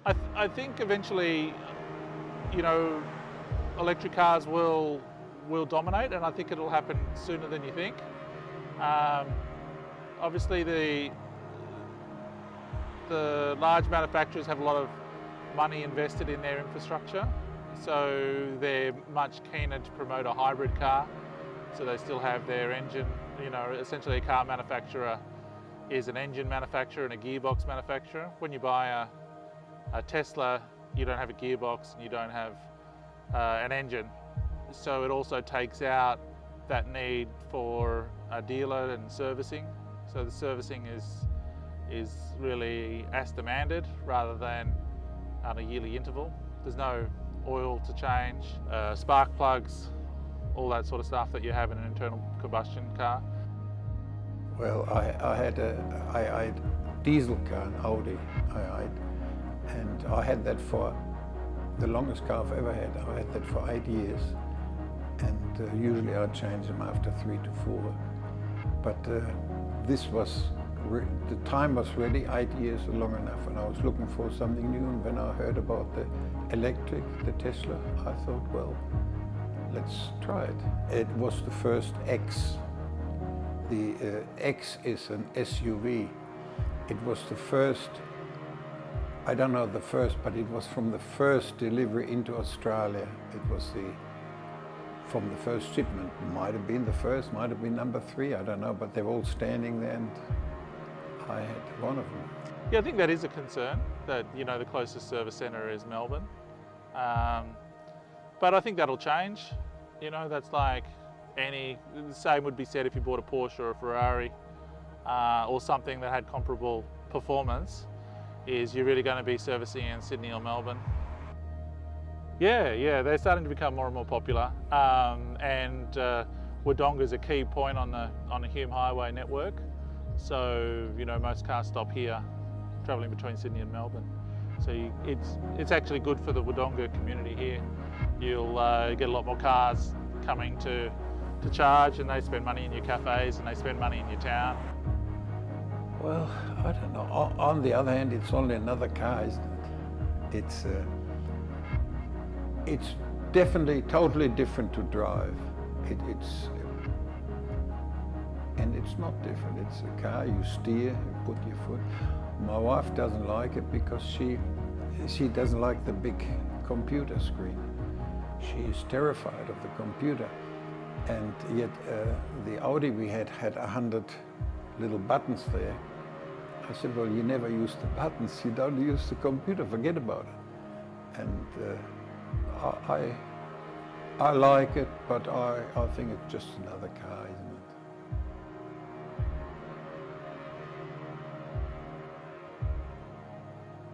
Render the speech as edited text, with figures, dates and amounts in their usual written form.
I think eventually, you know, electric cars will dominate, and I think it'll happen sooner than you think. Um, Obviously, the large manufacturers have a lot of money invested in their infrastructure, so they're much keener to promote a hybrid car. So they still have their engine. You know, essentially a car manufacturer is an engine manufacturer and a gearbox manufacturer. When you buy a Tesla, you don't have a gearbox and you don't have an engine. So it also takes out that need for a dealer and servicing. So the servicing is really as demanded rather than on a yearly interval. There's no oil to change, spark plugs, all that sort of stuff that you have in an internal combustion car. Well, I had a diesel car, an Audi, and I had that for the longest car I've ever had. I had that for 8 years, and usually I change them after 3 to 4. But this was, the time was ready, 8 years long enough, and I was looking for something new, and when I heard about the electric, the Tesla, I thought, well, let's try it. It was the first X. The X is an SUV. It was the first, I don't know the first, but it was from the first delivery into Australia. It was from the first shipment. Might have been the first, might have been number 3, I don't know, but they were all standing there and I had one of them. Yeah, I think that is a concern, that, you know, the closest service centre is Melbourne. But I think that'll change. You know, that's like the same would be said if you bought a Porsche or a Ferrari or something that had comparable performance, is you're really going to be servicing in Sydney or Melbourne. Yeah, they're starting to become more and more popular. And Wodonga is a key point on the Hume Highway network. So, you know, most cars stop here, travelling between Sydney and Melbourne. So it's actually good for the Wodonga community here. You'll get a lot more cars coming to charge, and they spend money in your cafes and they spend money in your town. Well, I don't know. On the other hand, it's only another car, isn't it? It's definitely totally different to drive. And it's not different. It's a car, you steer, you put your foot. My wife doesn't like it because she doesn't like the big computer screen. She is terrified of the computer. And yet the Audi we had 100 little buttons there. I said, well, you never use the buttons, you don't use the computer, forget about it. And I like it, but I think it's just another car, isn't it?